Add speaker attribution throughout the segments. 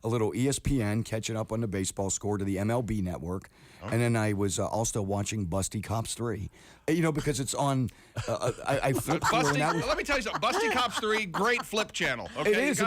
Speaker 1: a little ESPN, catching up on the baseball score to the MLB network. And then I was also watching Busty Cops 3. Because it's on, I flipped through and that was,
Speaker 2: let me tell you something. Busty Cops 3, great flip channel. Okay?
Speaker 1: It is.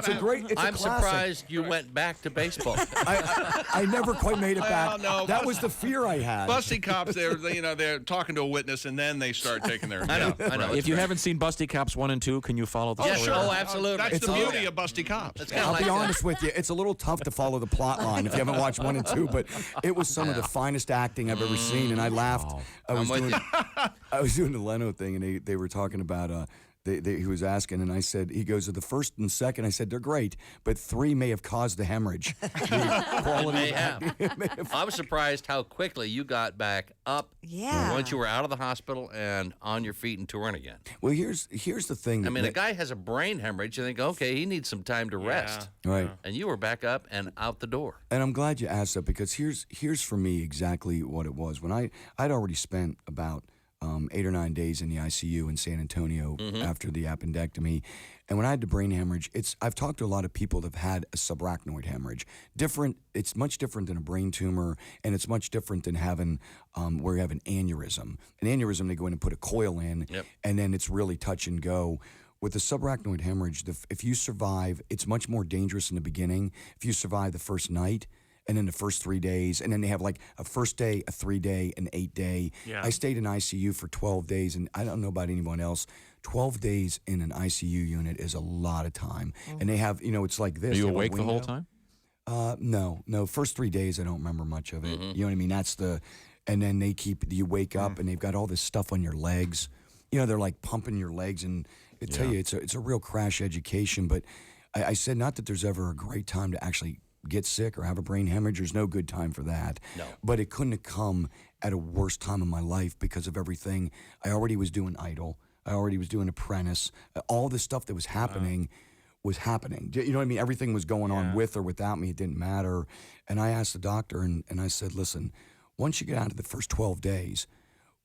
Speaker 3: I'm surprised you went back to baseball.
Speaker 1: I never quite made it back.
Speaker 2: No,
Speaker 1: that was the fear I had.
Speaker 2: Busty Cops, they're talking to a witness, and then they start taking their...
Speaker 3: I know.
Speaker 4: If you haven't seen Busty Cops 1 and 2, can you follow the story?
Speaker 3: Sure. Oh, absolutely.
Speaker 2: That's the beauty of Busty Cops.
Speaker 1: I'll be honest with you, it's a little tough to follow the plot line if you haven't watched 1 and 2, but it was some of the finest acting I've ever seen, and I laughed. I was doing the Leno thing, and they were talking about... he was asking, and I said, he goes, the first and second, I said, they're great, but 3 may have caused the hemorrhage.
Speaker 3: May have. I was surprised how quickly you got back up once you were out of the hospital and on your feet and touring again.
Speaker 1: Well, here's the thing.
Speaker 3: A guy has a brain hemorrhage, you think, okay, he needs some time to rest.
Speaker 1: Right.
Speaker 3: And you were back up and out the door.
Speaker 1: And I'm glad you asked that, because here's for me exactly what it was. When I'd already spent about 8 or 9 days in the ICU in San Antonio after the appendectomy. And when I had the brain hemorrhage, I've talked to a lot of people that have had a subarachnoid hemorrhage. It's much different than a brain tumor, and it's much different than having where you have an aneurysm. An aneurysm, they go in and put a coil in, and then it's really touch and go. With the subarachnoid hemorrhage, if you survive, it's much more dangerous in the beginning. If you survive the first night, and then the first 3 days, and then they have like a first day, a 3-day, an 8-day. Yeah. I stayed in ICU for 12 days, and I don't know about anyone else. 12 days in an ICU unit is a lot of time. And they have, it's like this.
Speaker 4: Are you awake the whole time?
Speaker 1: No. First 3 days, I don't remember much of it. You know what I mean? And then you wake up, and they've got all this stuff on your legs. They're like pumping your legs, and I tell you, it's a real crash education. But I said, not that there's ever a great time to actually get sick or have a brain hemorrhage. There's no good time for that.
Speaker 3: No.
Speaker 1: But it couldn't have come at a worse time in my life because of everything. I already was doing Idol. I already was doing Apprentice. All the stuff that was happening was happening. You know what I mean? Everything was going on with or without me. It didn't matter. And I asked the doctor, and I said, listen, once you get out of the first 12 days,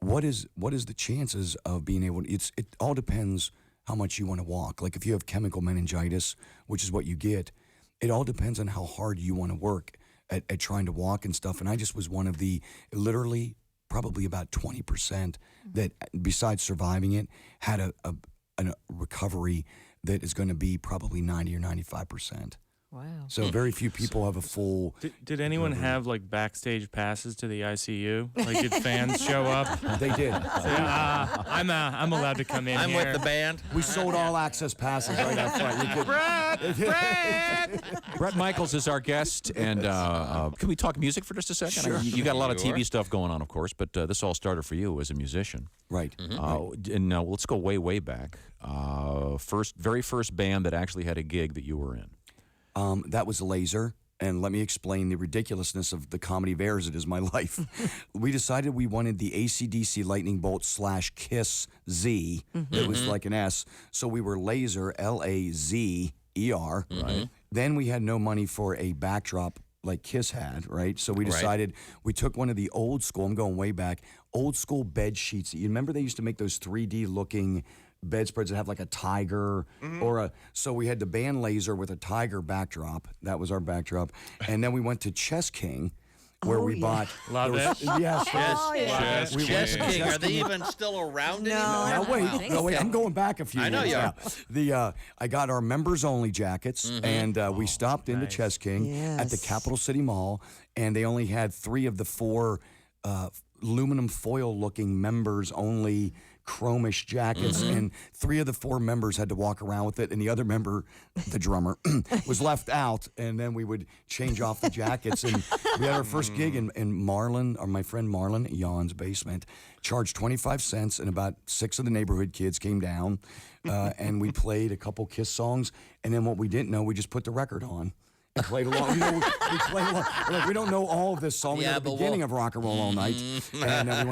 Speaker 1: what is the chances of being able to, it all depends how much you want to walk. Like if you have chemical meningitis, which is what you get, it all depends on how hard you want to work at trying to walk and stuff. And I just was one of the, literally, probably about 20% that, besides surviving it, had a recovery that is going to be probably 90 or 95%.
Speaker 5: Wow.
Speaker 1: So very few people have a full...
Speaker 6: Did anyone have, like, backstage passes to the ICU? Like, did fans show up?
Speaker 1: They did.
Speaker 6: I'm allowed to come in
Speaker 3: I'm
Speaker 6: here.
Speaker 3: with the band.
Speaker 1: We sold all access passes right up front.
Speaker 4: Bret Michaels is our guest, and can we talk music for just a second?
Speaker 1: Sure.
Speaker 4: You got a lot of TV stuff going on, of course, but this all started for you as a musician.
Speaker 1: Right.
Speaker 4: And let's go way, way back. Very first band that actually had a gig that you were in.
Speaker 1: That was Laser, and let me explain the ridiculousness of the comedy of errors that is my life. We decided we wanted the AC/DC Lightning Bolt / Kiss Z. It was like an S, so we were Laser, Lazer. Right. Then we had no money for a backdrop like Kiss had, right? So we decided we took one of the old school, I'm going way back, old school bed sheets. You remember they used to make those 3D looking bedspreads that have like a tiger so we had the band Laser with a tiger backdrop. That was our backdrop. And then we went to Chess King where we bought.
Speaker 6: Love it.
Speaker 1: Yes.
Speaker 3: Chess King. Are they even still around anymore?
Speaker 1: No, wait. I'm going back a few years.
Speaker 3: I know you are.
Speaker 1: I got our members only jackets, and we stopped into Chess King at the Capital City Mall, and they only had 3 of the 4 aluminum foil looking members only chromish jackets, and 3 of the 4 members had to walk around with it, and the other member, the drummer, was left out, and then we would change off the jackets. And we had our first gig in Marlon, or my friend Marlon, at Jan's basement, charged 25 cents, and about 6 of the neighborhood kids came down, and we played a couple Kiss songs, and then what we didn't know, we just put the record on. And played along. We played along. Like, we don't know all of this song. We know the beginning of Rock and Roll All Night, and then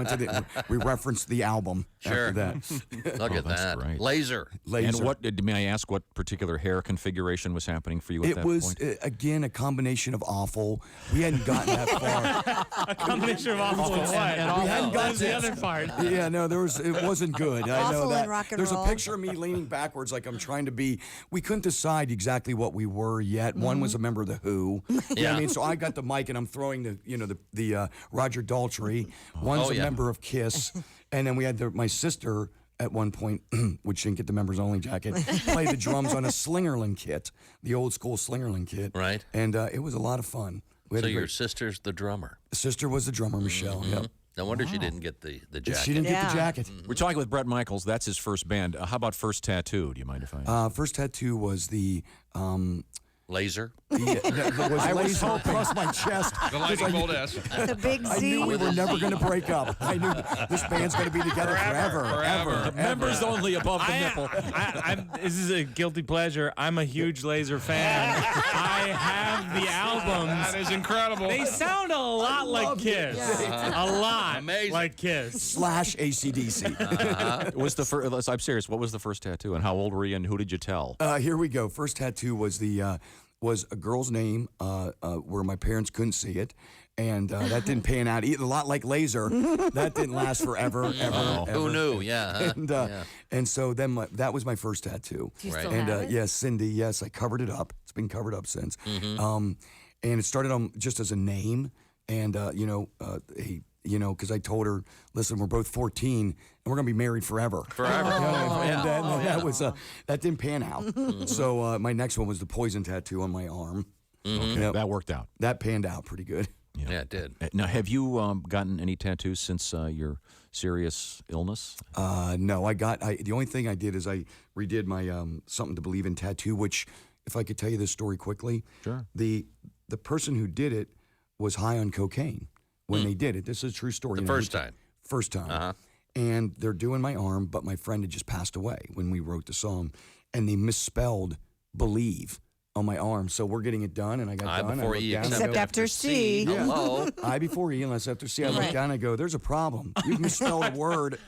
Speaker 1: we referenced the album after that.
Speaker 3: Look at that.
Speaker 4: Great.
Speaker 3: Laser.
Speaker 4: And may I ask what particular hair configuration was happening for you at that point?
Speaker 1: It was, again, a combination of awful. We hadn't gotten that far.
Speaker 6: A combination of awful and what?
Speaker 1: We hadn't gotten
Speaker 6: the other part.
Speaker 1: Yeah, no, it wasn't good. I know
Speaker 5: Awful
Speaker 1: that.
Speaker 5: in rock and
Speaker 1: There's
Speaker 5: roll.
Speaker 1: a picture of me leaning backwards like I'm trying to be. We couldn't decide exactly what we were yet. One was a member member of the Who. You know what I mean? So I got the mic and I'm throwing the Roger Daltrey. One's a member of Kiss, and then we had my sister at one point, which didn't get the members only jacket, played the drums on a Slingerland kit, the old school Slingerland kit.
Speaker 3: Right.
Speaker 1: And it was a lot of fun.
Speaker 3: So your sister's the drummer.
Speaker 1: Sister was the drummer, Michelle. Yep.
Speaker 3: No wonder she didn't get the jacket.
Speaker 1: She didn't get the jacket.
Speaker 4: We're talking with Bret Michaels. That's his first band. How about first tattoo? Do you mind if I?
Speaker 1: First tattoo was the
Speaker 3: Laser.
Speaker 1: I was hoping plus my chest.
Speaker 2: The lightning bolt S.
Speaker 5: The big Z.
Speaker 1: I knew we were never going to break up. I knew this band's going to be together forever.
Speaker 2: Forever.
Speaker 4: Members only above the nipple.
Speaker 6: This is a guilty pleasure. I'm a huge Laser fan. I have the albums.
Speaker 2: That is incredible.
Speaker 6: They sound a lot like Kiss. A lot
Speaker 3: Amazing.
Speaker 6: like Kiss.
Speaker 1: / ACDC.
Speaker 4: Was the first? I'm serious. What was the first tattoo, and how old were you, and who did you tell?
Speaker 1: Here we go. First tattoo was was a girl's name where my parents couldn't see it. And that didn't pan out. A lot like Laser. That didn't last forever, ever.
Speaker 3: Who knew? Yeah.
Speaker 1: And so then that was my first tattoo.
Speaker 5: Do you still
Speaker 1: And
Speaker 5: have it?
Speaker 1: yes, Cindy, yes, I covered it up. It's been covered up since. And it started on just as a name. And, because I told her, listen, we're both 14 and we're going to be married forever.
Speaker 3: Forever.
Speaker 1: That didn't pan out. So my next one was the poison tattoo on my arm. Yep.
Speaker 4: That worked out.
Speaker 1: That panned out pretty good.
Speaker 3: Yeah, it did.
Speaker 4: Now, have you gotten any tattoos since your serious illness?
Speaker 1: No, the only thing I did is I redid my Something to Believe in tattoo, which, if I could tell you this story quickly.
Speaker 4: Sure.
Speaker 1: The person who did it was high on cocaine when they did it. This is a true story.
Speaker 3: The first time.
Speaker 1: First time. And they're doing my arm, but my friend had just passed away when we wrote the song, and they misspelled believe on my arm. So we're getting it done, and I got
Speaker 3: I
Speaker 1: done.
Speaker 3: before
Speaker 1: I looked
Speaker 3: E,
Speaker 1: down,
Speaker 5: Except after C.
Speaker 1: Yeah.
Speaker 3: Hello.
Speaker 1: I before E, unless after C. I look down and I go, there's a problem. You misspelled a word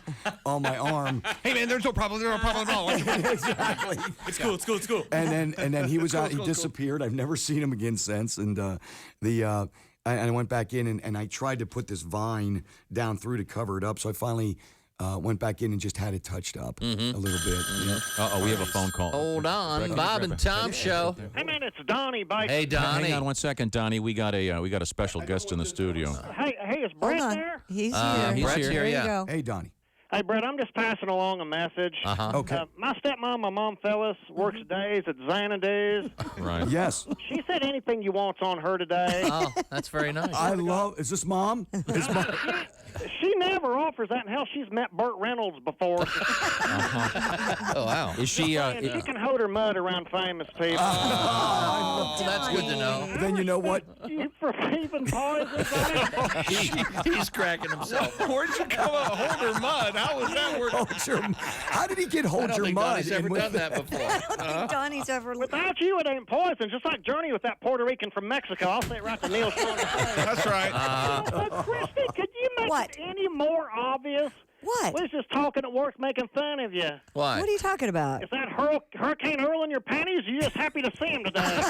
Speaker 1: on my arm.
Speaker 2: Hey, man, there's no problem. There's no problem at all.
Speaker 1: Exactly.
Speaker 6: It's cool. It's cool. It's cool.
Speaker 1: And then he was out. He disappeared. I've never seen him again since. And I went back in and I tried to put this vine down through to cover it up. So I finally went back in and just had it touched up a little bit. Yeah.
Speaker 4: We have a phone call.
Speaker 3: Hold on, Bob and Tom show.
Speaker 7: Hey man, it's Donnie Bike.
Speaker 3: Hey, Donnie.
Speaker 4: Hang on one second, Donnie. We got a special guest in the studio.
Speaker 7: Hey, is
Speaker 5: Hold
Speaker 7: Brett
Speaker 5: on.
Speaker 7: there?
Speaker 5: He's here.
Speaker 3: Brett's here,
Speaker 5: There
Speaker 3: yeah.
Speaker 5: you go.
Speaker 1: Hey, Donnie.
Speaker 7: Hey, Brett, I'm just passing along a message.
Speaker 1: Okay.
Speaker 7: My stepmom, my mom Phyllis, works days at Xanadu.
Speaker 4: Right.
Speaker 1: Yes.
Speaker 7: She said anything you want's on her today.
Speaker 3: Oh, that's very nice.
Speaker 1: Is this Mom? Is Mom?
Speaker 7: She never offers that. And hell, she's met Burt Reynolds before.
Speaker 3: Oh, wow.
Speaker 4: Is she?
Speaker 7: And she can hold her mud around famous people.
Speaker 3: That's good to know.
Speaker 1: Then you know what?
Speaker 7: You for even poisons on it?
Speaker 3: He's cracking himself.
Speaker 2: Where'd you come up? Hold her mud. How was that work?
Speaker 1: How did he get
Speaker 3: I
Speaker 1: hold
Speaker 3: don't
Speaker 1: your
Speaker 3: think
Speaker 1: mud?
Speaker 3: Donnie's ever done that before.
Speaker 5: I don't think Donnie's ever.
Speaker 7: Without you, it ain't poison. Just like Journey with that Puerto Rican from Mexico. I'll say it right to Neil Sean.
Speaker 2: That's right.
Speaker 7: But Christy, could you make
Speaker 5: What?
Speaker 7: it any more obvious?
Speaker 5: What?
Speaker 7: We was just talking at work making fun of you.
Speaker 3: Why?
Speaker 5: What are you talking about?
Speaker 7: Is that Hurricane Earl in your panties? Or you just happy to see him today?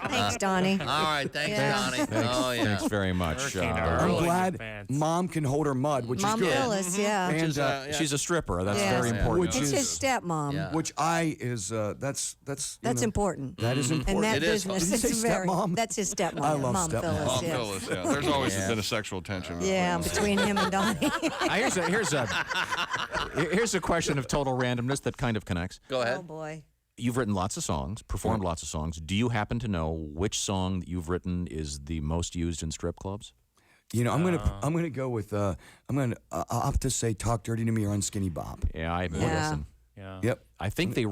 Speaker 5: Thanks, Donnie.
Speaker 3: All right, thanks,
Speaker 5: Yeah.
Speaker 3: Donnie. Oh, yeah.
Speaker 4: Thanks very much.
Speaker 6: Hurricane
Speaker 1: I'm
Speaker 6: Earl.
Speaker 1: glad
Speaker 6: Fans.
Speaker 1: Mom can hold her mud, which
Speaker 5: Mom
Speaker 1: is good.
Speaker 5: Phyllis, yeah.
Speaker 1: And
Speaker 4: She's a stripper. That's
Speaker 5: Yeah.
Speaker 4: very
Speaker 5: Yeah.
Speaker 4: important.
Speaker 1: Which
Speaker 5: It's
Speaker 1: is-
Speaker 5: his stepmom.
Speaker 3: Yeah.
Speaker 1: which that's
Speaker 5: That's important.
Speaker 1: That is important.
Speaker 5: And that
Speaker 3: It is.
Speaker 5: business
Speaker 1: Did you
Speaker 5: is
Speaker 1: say
Speaker 5: very.
Speaker 1: stepmom?
Speaker 5: That's his stepmom.
Speaker 1: I love
Speaker 5: Mom
Speaker 1: stepmom.
Speaker 5: Phyllis.
Speaker 2: Mom
Speaker 5: Yeah.
Speaker 2: Phyllis, yeah. There's always been a sexual tension.
Speaker 5: Yeah, between him and Donnie.
Speaker 4: Here's a question of total randomness that kind of connects.
Speaker 3: Go
Speaker 5: Oh
Speaker 3: ahead.
Speaker 5: boy.
Speaker 4: You've written lots of songs, performed lots of songs. Do you happen to know which song that you've written is the most used in strip clubs?
Speaker 1: I'm gonna go with I'll have to say "Talk Dirty to Me" or "Unskinny Bob."
Speaker 4: Yeah, I
Speaker 5: Yeah.
Speaker 4: listen.
Speaker 6: Yeah.
Speaker 1: Yep.
Speaker 4: I think they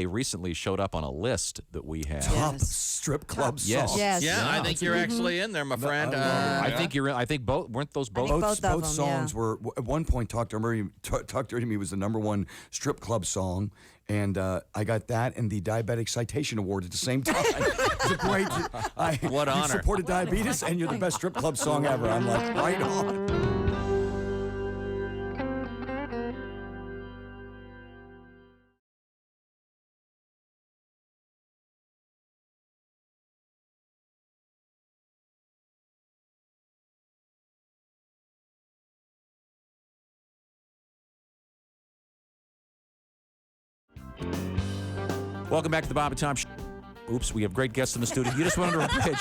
Speaker 4: recently showed up on a list that we have.
Speaker 1: Top
Speaker 5: Yes.
Speaker 1: strip club
Speaker 4: Yes.
Speaker 1: song.
Speaker 5: Yes.
Speaker 3: Yeah, I think you're actually in there, my friend.
Speaker 4: I think you're. I think both weren't those both.
Speaker 5: think both of
Speaker 1: Both
Speaker 5: them,
Speaker 1: songs
Speaker 5: yeah.
Speaker 1: were at one point. Talk Dirty to Me was the #1 strip club song, and I got that and the Diabetic Citation Award at the same time. It's a great.
Speaker 3: What
Speaker 1: you
Speaker 3: honor.
Speaker 1: supported diabetes, and you're the best strip club song ever. I'm like, right on.
Speaker 4: Welcome back to the Bob and Tom Show. oops, we have great guests in the studio. You just went under a bridge.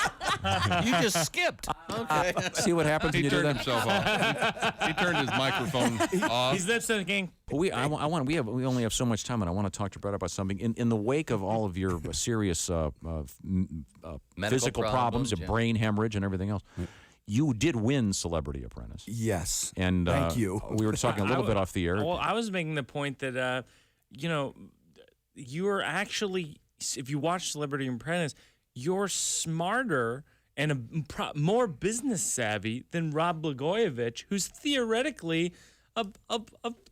Speaker 3: You just skipped. Okay.
Speaker 4: See what happens when
Speaker 2: He
Speaker 4: you do
Speaker 2: turned
Speaker 4: that?
Speaker 2: himself off. He turned his microphone off.
Speaker 6: He's lip syncing.
Speaker 4: We only have so much time, and I want to talk to Brett about something. In the wake of all of your serious physical problems,
Speaker 3: yeah.
Speaker 4: brain hemorrhage, and everything else, you did win Celebrity Apprentice.
Speaker 1: Yes.
Speaker 4: And
Speaker 1: thank you.
Speaker 4: We were talking a little bit off the air.
Speaker 6: Well, I was making the point that, you're actually, if you watch Celebrity Apprentice, you're smarter and more business savvy than Rob Blagojevich, who's theoretically a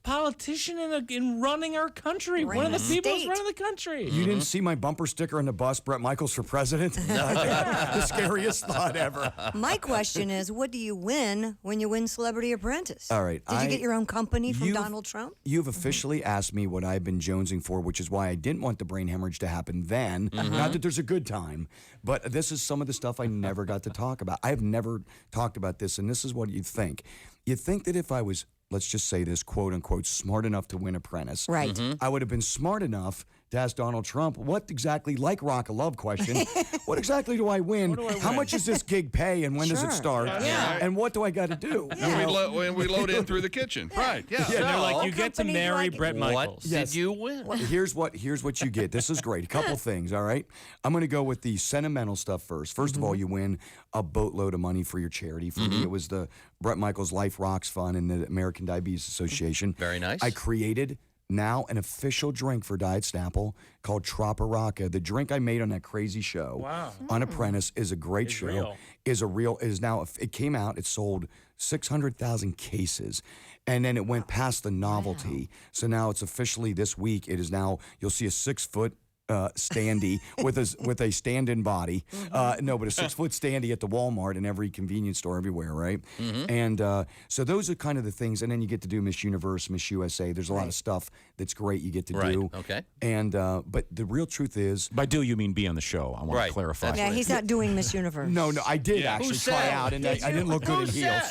Speaker 6: politician in running our country. One of the people who's running the country.
Speaker 1: You didn't see my bumper sticker on the bus, Bret Michaels for president? The scariest thought ever.
Speaker 5: My question is, what do you win when you win Celebrity Apprentice?
Speaker 1: All right.
Speaker 5: Did you get your own company from Donald Trump?
Speaker 1: You've officially asked me what I've been jonesing for, which is why I didn't want the brain hemorrhage to happen then. Not that there's a good time, but this is some of the stuff I never got to talk about. I have never talked about this, and this is what you think. You think that if I was, let's just say this, quote unquote, smart enough to win Apprentice.
Speaker 5: Right.
Speaker 1: I would have been smart enough to ask Donald Trump, what exactly, like Rock a Love question, what exactly do I win? How much does this gig pay and when does it start?
Speaker 5: Yeah.
Speaker 1: And what do I got to do?
Speaker 2: And we load in through the kitchen. Right, yeah.
Speaker 6: And they're like, you get to
Speaker 5: companies
Speaker 6: marry
Speaker 5: like-
Speaker 6: Bret
Speaker 3: What
Speaker 6: Michaels.
Speaker 3: did you win?
Speaker 1: Here's what you get. This is great. A couple things, all right? I'm going to go with the sentimental stuff first. First of all, you win a boatload of money for your charity. For me, it was the Bret Michaels Life Rocks Fund and the American Diabetes Association.
Speaker 3: Very nice.
Speaker 1: I created now an official drink for Diet Snapple called Troparaca. The drink I made on that crazy show on Apprentice is a great show.
Speaker 6: Real.
Speaker 1: It came out, it sold 600,000 cases. And then it went past the novelty. So now it's officially this week. It is now, you'll see a 6-foot standee with a stand-in body. No, but a 6-foot standee at the Walmart and every convenience store everywhere, right? And so those are kind of the things. And then you get to do Miss Universe, Miss USA. There's a lot of stuff that's great you get to do.
Speaker 3: Okay.
Speaker 1: And but the real truth is,
Speaker 4: By do, you mean be on the show. I want to clarify.
Speaker 5: Yeah, he's not doing Miss Universe.
Speaker 1: no, I did actually
Speaker 3: Who
Speaker 1: try
Speaker 3: said?
Speaker 1: out, and I didn't look good in heels.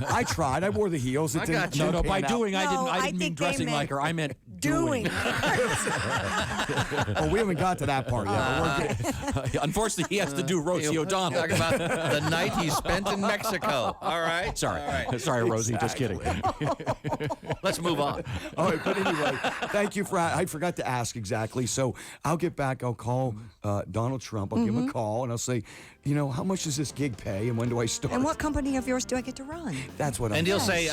Speaker 1: I tried. I wore the heels. It
Speaker 3: got
Speaker 1: didn't
Speaker 3: you.
Speaker 4: By
Speaker 1: pan out.
Speaker 4: doing, I
Speaker 5: No, I
Speaker 4: didn't mean
Speaker 5: think they
Speaker 4: dressing
Speaker 5: meant
Speaker 4: like her. I meant
Speaker 5: Doing.
Speaker 1: Oh, we haven't got to that part yet. But we're getting,
Speaker 4: Unfortunately, he has to do Rosie O'Donnell.
Speaker 3: Talk about the night he spent in Mexico. All right.
Speaker 4: Sorry.
Speaker 3: All right.
Speaker 4: Sorry, Rosie. Just kidding.
Speaker 3: Let's move on.
Speaker 1: all right, but anyway, thank you for. I forgot to ask exactly, so I'll get back. I'll call Donald Trump. I'll give him a call, and I'll say, how much does this gig pay, and when do I start?
Speaker 5: And what company of yours do I get to run?
Speaker 1: That's what I'm.
Speaker 3: And he'll say,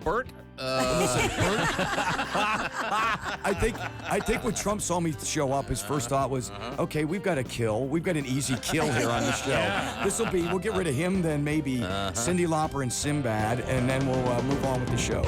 Speaker 3: Bert.
Speaker 1: I think when Trump saw me show up, his first thought was, okay, we've got a kill. We've got an easy kill here on the show. We'll get rid of him, then maybe Cyndi Lauper and Sinbad, and then we'll move on with the show.